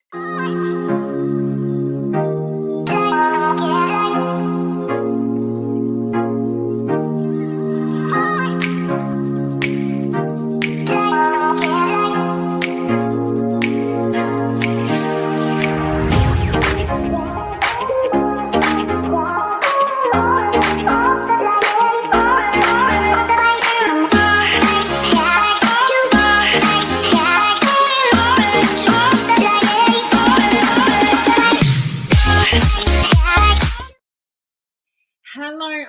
Hello,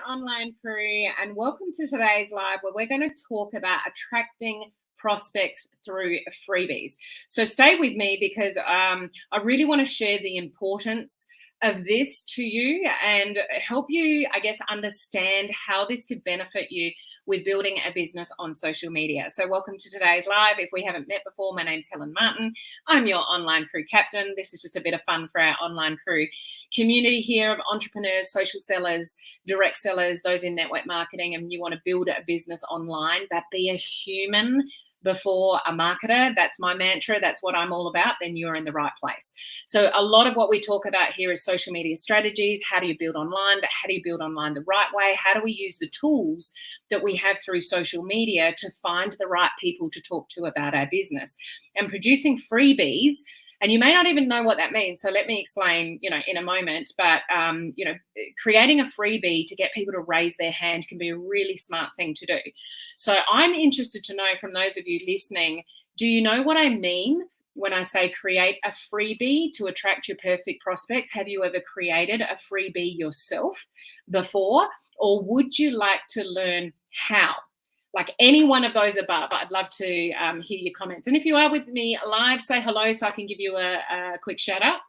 online crew, and welcome to today's live where we're going to talk about attracting prospects through freebies. So stay with me because I really want to share the importance of this to you and help you, I guess, understand how this could benefit you with building a business on social media. So welcome to today's live. If we haven't met before, my name's Helen Martin. I'm your online crew captain. This is just a bit of fun for our online crew community here of entrepreneurs, social sellers, direct sellers, those in network marketing, and you want to build a business online, but be a human before a marketer. That's my mantra. That's what I'm all about. Then you're in the right place. So a lot of what we talk about here is social media strategies. How do you build online? But how do you build online the right way? How do we use the tools that we have through social media to find the right people to talk to about our business? And producing freebies, and you may not even know what that means. So let me explain, in a moment. But, creating a freebie to get people to raise their hand can be a really smart thing to do. So I'm interested to know from those of you listening, do you know what I mean when I say create a freebie to attract your perfect prospects? Have you ever created a freebie yourself before? Or would you like to learn how? Like any one of those above, I'd love to hear your comments. And if you are with me live, say hello so I can give you a quick shout out.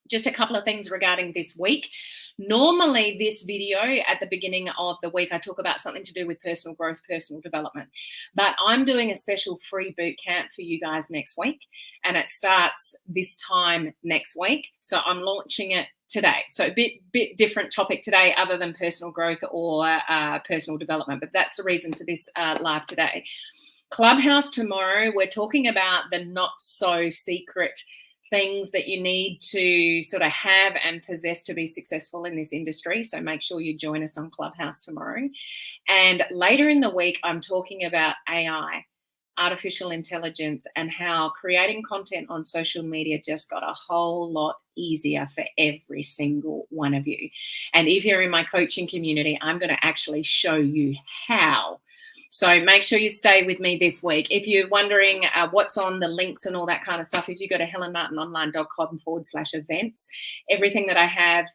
Just a couple of things regarding this week. Normally, this video at the beginning of the week, I talk about something to do with personal growth, personal development. But I'm doing a special free boot camp for you guys next week, and it starts this time next week. So I'm launching it today. So a bit different topic today other than personal growth or personal development. But that's the reason for this live today. Clubhouse tomorrow, we're talking about the not so secret things that you need to sort of have and possess to be successful in this industry. So make sure you join us on Clubhouse tomorrow. And later in the week, I'm talking about AI, artificial intelligence, and how creating content on social media just got a whole lot easier for every single one of you. And if you're in my coaching community, I'm going to actually show you how. So make sure you stay with me this week. If you're wondering what's on the links and all that kind of stuff, if you go to helenmartinonline.com/events, everything that I have,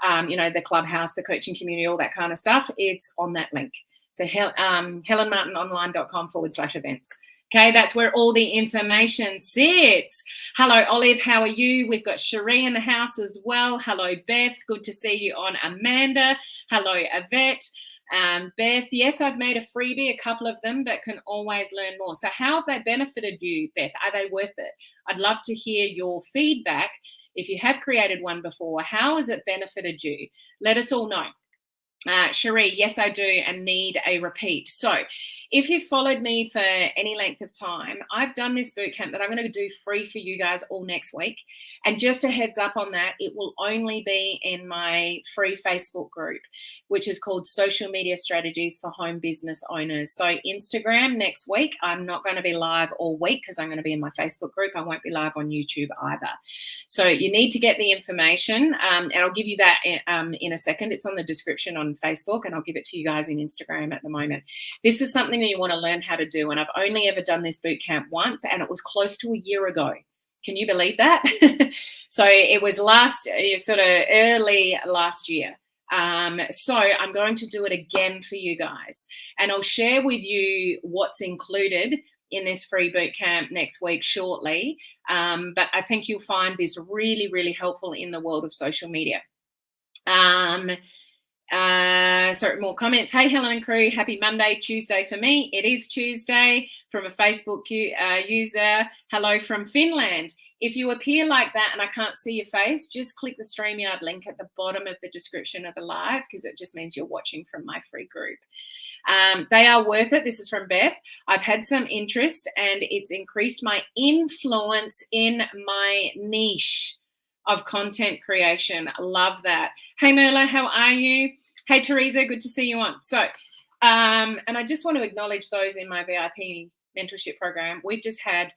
the Clubhouse, the coaching community, all that kind of stuff, it's on that link. So helenmartinonline.com/events. Okay, that's where all the information sits. Hello, Olive. How are you? We've got Cherie in the house as well. Hello, Beth. Good to see you on. Amanda. Hello, Yvette. Beth, yes, I've made a freebie, a couple of them, but can always learn more. So how have they benefited you, Beth? Are they worth it? I'd love to hear your feedback. If you have created one before, how has it benefited you? Let us all know. Cherie, yes, I do, and need a repeat. So if you've followed me for any length of time, I've done this bootcamp that I'm going to do free for you guys all next week. And just a heads up on that, it will only be in my free Facebook group, which is called Social Media Strategies for Home Business Owners. So Instagram next week, I'm not going to be live all week because I'm going to be in my Facebook group. I won't be live on YouTube either. So you need to get the information, and I'll give you that in a second. It's on the description on Facebook, and I'll give it to you guys in Instagram at the moment. This is something that you want to learn how to do, and I've only ever done this bootcamp once, and it was close to a year ago. Can you believe that? So it was early last year. So I'm going to do it again for you guys, and I'll share with you what's included in this free bootcamp next week shortly. But I think you'll find this really, really helpful in the world of social media. So more comments. Hey, Helen and crew, happy Monday, Tuesday for me. It is Tuesday from a Facebook user. Hello from Finland. If you appear like that and I can't see your face, just click the StreamYard link at the bottom of the description of the live, because it just means you're watching from my free group. They are worth it. This is from Beth. I've had some interest and it's increased my influence in my niche of content creation. Love that. Hey, Merla, how are you? Hey, Teresa, good to see you on. So, and I just want to acknowledge those in my VIP mentorship program. We've just had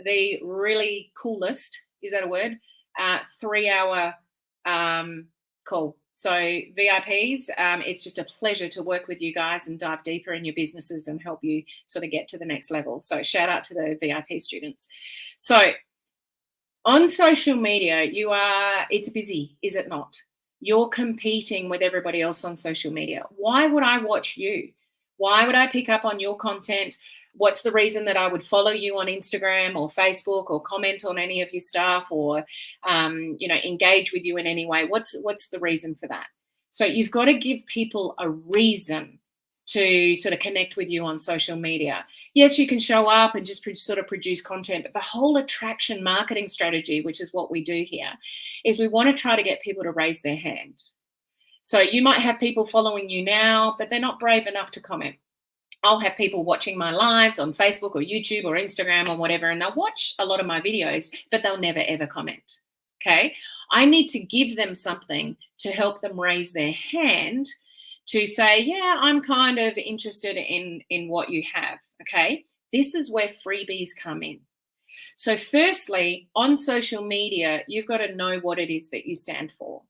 the really coolest, is that a word? 3-hour call. So VIPs, it's just a pleasure to work with you guys and dive deeper in your businesses and help you sort of get to the next level. So shout out to the VIP students. So on social media, it's busy, is it not? You're competing with everybody else on social media. Why would I watch you? Why would I pick up on your content? What's the reason that I would follow you on Instagram or Facebook or comment on any of your stuff or, engage with you in any way? What's the reason for that? So you've got to give people a reason to sort of connect with you on social media. Yes, you can show up and just sort of produce content, but the whole attraction marketing strategy, which is what we do here, is we want to try to get people to raise their hand. So you might have people following you now, but they're not brave enough to comment. I'll have people watching my lives on Facebook or YouTube or Instagram or whatever, and they'll watch a lot of my videos, but they'll never, ever comment. Okay. I need to give them something to help them raise their hand to say, yeah, I'm kind of interested in what you have. Okay. This is where freebies come in. So firstly, on social media, you've got to know what it is that you stand for.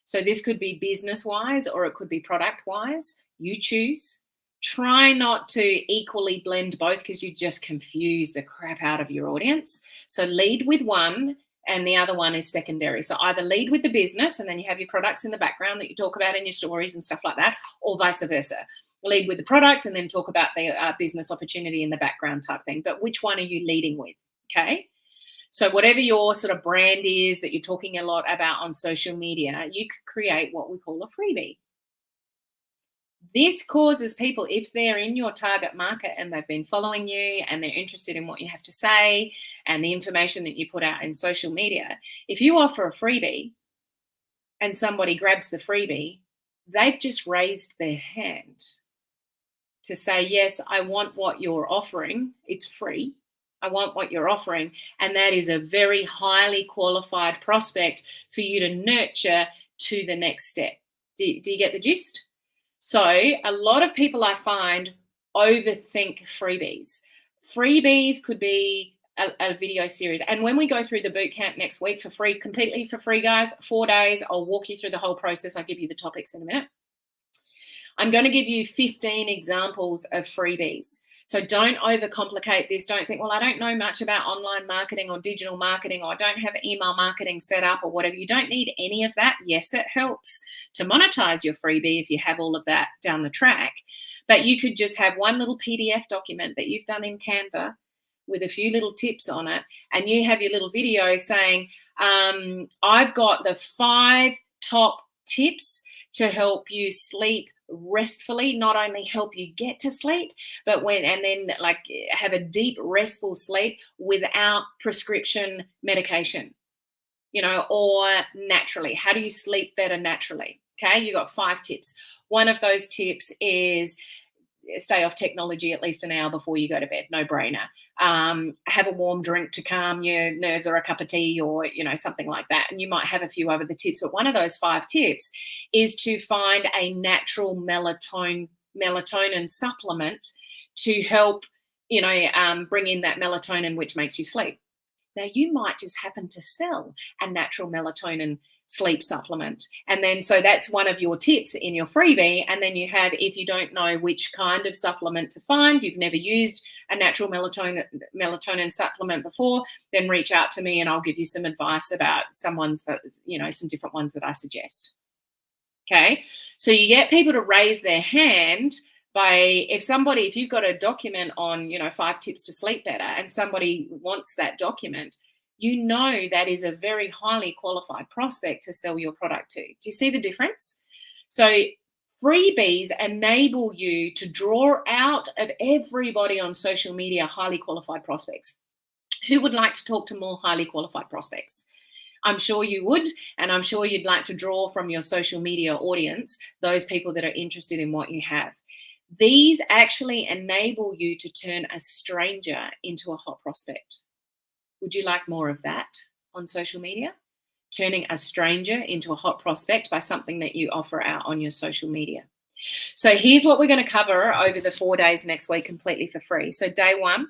So this could be business-wise or it could be product-wise. You choose. Try not to equally blend both because you just confuse the crap out of your audience. So lead with one and the other one is secondary. So either lead with the business and then you have your products in the background that you talk about in your stories and stuff like that, or vice versa. Lead with the product and then talk about the business opportunity in the background type thing. But which one are you leading with? Okay. So whatever your sort of brand is that you're talking a lot about on social media, you could create what we call a freebie. This causes people, if they're in your target market and they've been following you and they're interested in what you have to say and the information that you put out in social media, if you offer a freebie and somebody grabs the freebie, they've just raised their hand to say, yes, I want what you're offering. It's free. I want what you're offering. And that is a very highly qualified prospect for you to nurture to the next step. Do you get the gist? So a lot of people I find overthink freebies. Freebies could be a video series. And when we go through the bootcamp next week for free, completely for free, guys, 4 days, I'll walk you through the whole process. I'll give you the topics in a minute. I'm going to give you 15 examples of freebies. So don't overcomplicate this. Don't think, well, I don't know much about online marketing or digital marketing, or I don't have email marketing set up or whatever. You don't need any of that. Yes, it helps to monetize your freebie if you have all of that down the track. But you could just have one little PDF document that you've done in Canva with a few little tips on it. And you have your little video saying, I've got the 5 top tips to help you sleep restfully, not only help you get to sleep, but have a deep restful sleep without prescription medication, or naturally. How do you sleep better naturally? Okay, you got 5 tips. One of those tips is stay off technology at least an hour before you go to bed. No brainer. Have a warm drink to calm your nerves, or a cup of tea, or something like that. And you might have a few other tips, but one of those 5 tips is to find a natural melatonin supplement to help bring in that melatonin, which makes you sleep. Now you might just happen to sell a natural melatonin sleep supplement. And then, so that's one of your tips in your freebie. And then you have, if you don't know which kind of supplement to find, you've never used a natural melatonin supplement before, then reach out to me and I'll give you some advice about some different ones that I suggest. Okay. So you get people to raise their hand if you've got a document on, 5 tips to sleep better, and somebody wants that document, that is a very highly qualified prospect to sell your product to. Do you see the difference? So freebies enable you to draw out of everybody on social media highly qualified prospects. Who would like to talk to more highly qualified prospects? I'm sure you would, and I'm sure you'd like to draw from your social media audience those people that are interested in what you have. These actually enable you to turn a stranger into a hot prospect. Would you like more of that on social media? Turning a stranger into a hot prospect by something that you offer out on your social media. So here's what we're going to cover over the 4 days next week completely for free. So day one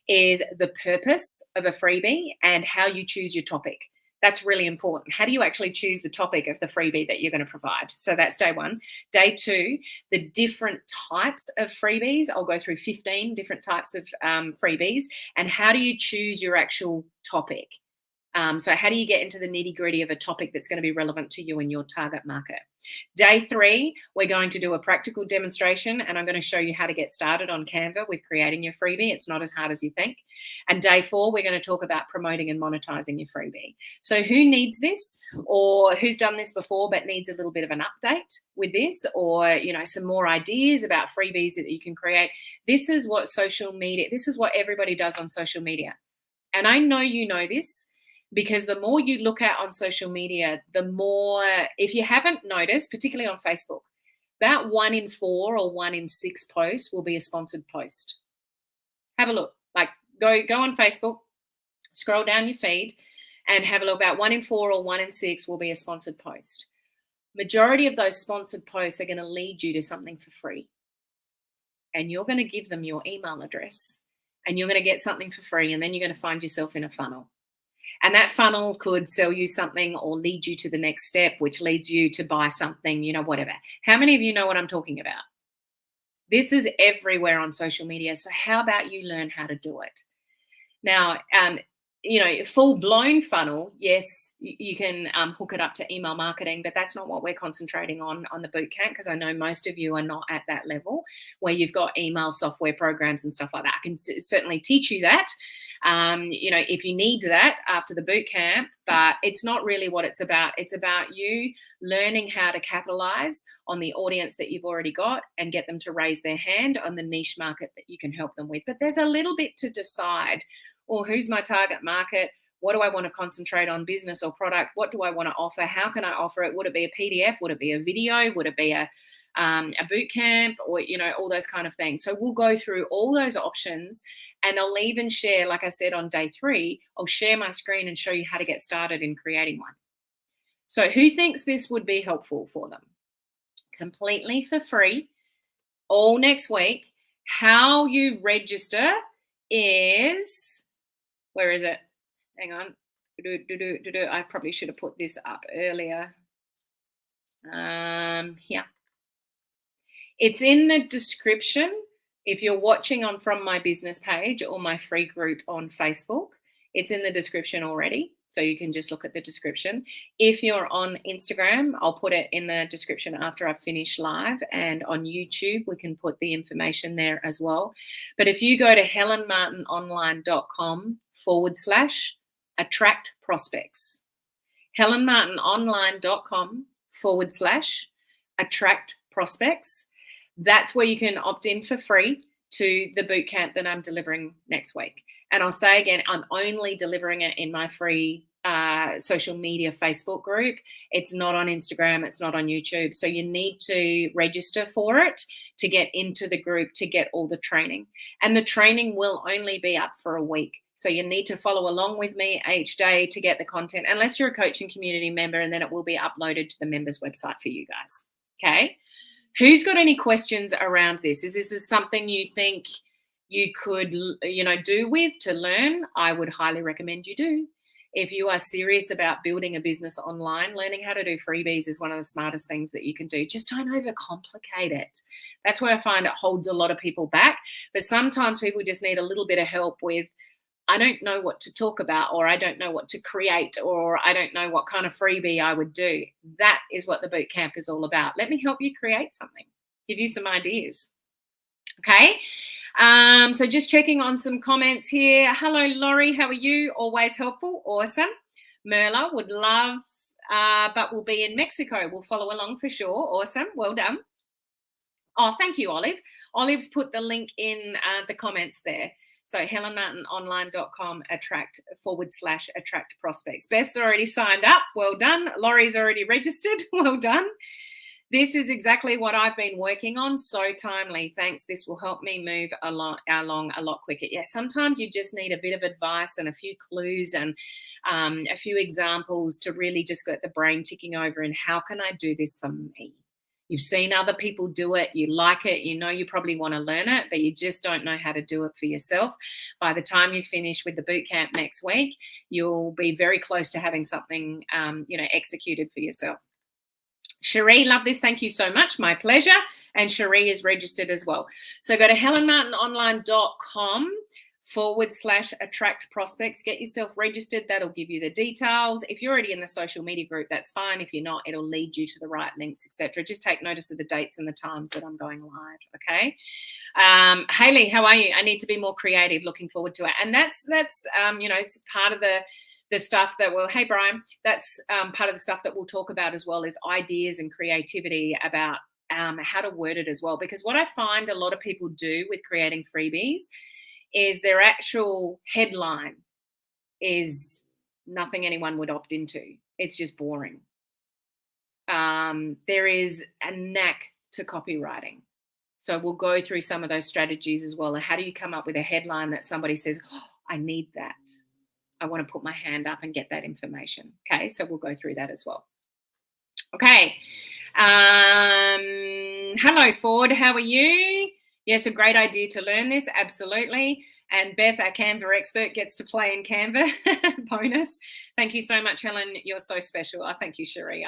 is the purpose of a freebie and how you choose your topic. That's really important. How do you actually choose the topic of the freebie that you're going to provide? So that's day one. Day two, the different types of freebies. I'll go through 15 different types of freebies and how do you choose your actual topic? So how do you get into the nitty gritty of a topic that's going to be relevant to you and your target market? Day three, we're going to do a practical demonstration and I'm going to show you how to get started on Canva with creating your freebie. It's not as hard as you think. And day four, we're going to talk about promoting and monetizing your freebie. So who needs this or who's done this before but needs a little bit of an update with this or, some more ideas about freebies that you can create? This is what social media, this is what everybody does on social media. And I know you know this, because the more you look at on social media, the more, if you haven't noticed, particularly on Facebook, about 1 in 4 or 1 in 6 posts will be a sponsored post. Have a look. Like go on Facebook, scroll down your feed and have a look. About 1 in 4 or 1 in 6 will be a sponsored post. Majority of those sponsored posts are going to lead you to something for free. And you're going to give them your email address and you're going to get something for free and then you're going to find yourself in a funnel. And that funnel could sell you something or lead you to the next step, which leads you to buy something, whatever. How many of you know what I'm talking about? This is everywhere on social media. So how about you learn how to do it? Now, full-blown funnel, yes, you can hook it up to email marketing, but that's not what we're concentrating on the bootcamp because I know most of you are not at that level where you've got email software programs and stuff like that. I can certainly teach you that, if you need that after the bootcamp, but it's not really what it's about. It's about you learning how to capitalize on the audience that you've already got and get them to raise their hand on the niche market that you can help them with. But there's a little bit to decide. Or who's my target market? What do I want to concentrate on, business or product? What do I want to offer? How can I offer it? Would it be a PDF? Would it be a video? Would it be a boot camp or, all those kind of things. So we'll go through all those options and I'll even share, like I said, on day 3, I'll share my screen and show you how to get started in creating one. So who thinks this would be helpful for them? Completely for free, all next week. How you register is, where is it? Hang on. I probably should have put this up earlier. Here. It's in the description. If you're watching on from my business page or my free group on Facebook, it's in the description already. So you can just look at the description. If you're on Instagram, I'll put it in the description after I finish live. And on YouTube, we can put the information there as well. But if you go to helenmartinonline.com/attract prospects, helenmartinonline.com/attract prospects, that's where you can opt in for free to the bootcamp that I'm delivering next week. And I'll say again, I'm only delivering it in my free social media Facebook group. It's not on Instagram. It's not on YouTube. So you need to register for it to get into the group to get all the training. And the training will only be up for a week. So you need to follow along with me each day to get the content, unless you're a coaching community member, and then it will be uploaded to the members website for you guys. Okay. Who's got any questions around this? Is this something you think you could, do with to learn? I would highly recommend you do. If you are serious about building a business online, learning how to do freebies is one of the smartest things that you can do. Just don't overcomplicate it. That's where I find it holds a lot of people back. But sometimes people just need a little bit of help with, I don't know what to talk about, or I don't know what to create, or I don't know what kind of freebie I would do. That is what the bootcamp is all about. Let me help you create something, give you some ideas. Okay. So just checking on some comments here. Hello, Laurie. How are you? Always helpful. Awesome. Merla would love, but we'll be in Mexico. We'll follow along for sure. Awesome. Well done. Oh, thank you, Olive. Olive's put the link in the comments there. So helenmartinonline.com/attract prospects. Beth's already signed up. Well done. Laurie's already registered. Well done. This is exactly what I've been working on. So timely. Thanks. This will help me move along a lot quicker. Yeah, sometimes you just need a bit of advice and a few clues and a few examples to really just get the brain ticking over. And how can I do this for me? You've seen other people do it. You like it. You know you probably want to learn it, but you just don't know how to do it for yourself. By the time you finish with the boot camp next week, you'll be very close to having something, executed for yourself. Cherie, love this. Thank you so much. My pleasure. And Cherie is registered as well. So go to helenmartinonline.com/attract prospects. Get yourself registered. That'll give you the details. If you're already in the social media group, that's fine. If you're not, it'll lead you to the right links, etc. Just take notice of the dates and the times that I'm going live. Okay. Hayley, how are you? I need to be more creative. Looking forward to it. And that's it's part of the stuff that hey Brian, that's part of the stuff that we'll talk about as well, is ideas and creativity about how to word it as well. Because what I find a lot of people do with creating freebies is their actual headline is nothing anyone would opt into. It's just boring. There is a knack to copywriting. So we'll go through some of those strategies as well. And how do you come up with a headline that somebody says, oh, I need that. I want to put my hand up and get that information. Okay, so we'll go through that as well. Okay. Hello, Ford. How are you? Yes, a great idea to learn this. Absolutely. And Beth, our Canva expert, gets to play in Canva. Bonus. Thank you so much, Helen. You're so special. Thank you, Cherie.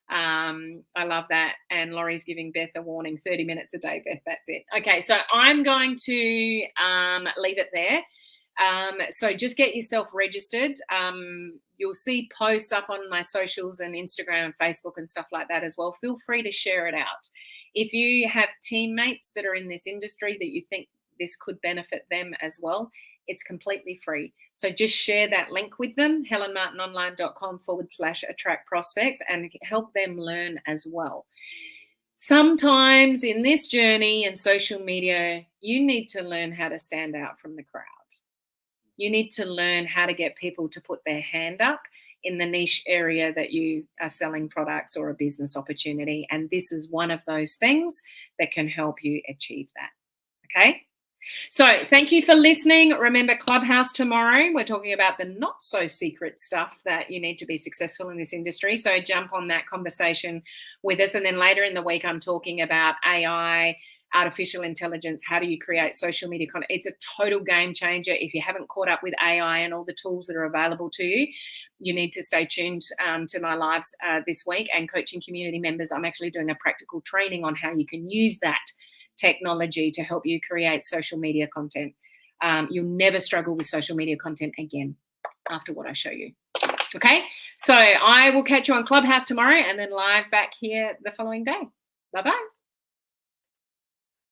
I love that. And Laurie's giving Beth a warning, 30 minutes a day, Beth. That's it. Okay, so I'm going to leave it there. So just get yourself registered. You'll see posts up on my socials and Instagram and Facebook and stuff like that as well. Feel free to share it out. If you have teammates that are in this industry that you think this could benefit them as well, it's completely free. So just share that link with them, helenmartinonline.com/attract prospects, and help them learn as well. Sometimes in this journey in social media, you need to learn how to stand out from the crowd. You need to learn how to get people to put their hand up in the niche area that you are selling products or a business opportunity. And this is one of those things that can help you achieve that. Okay. So thank you for listening. Remember, Clubhouse tomorrow, we're talking about the not so secret stuff that you need to be successful in this industry. So jump on that conversation with us. And then later in the week, I'm talking about AI, artificial intelligence. How do you create social media content? It's a total game changer. If you haven't caught up with AI and all the tools that are available to you, you need to stay tuned to my lives this week. And coaching community members, I'm actually doing a practical training on how you can use that technology to help you create social media content. You'll never struggle with social media content again after what I show you. Okay, so I will catch you on Clubhouse tomorrow and then live back here the following day. Bye-bye.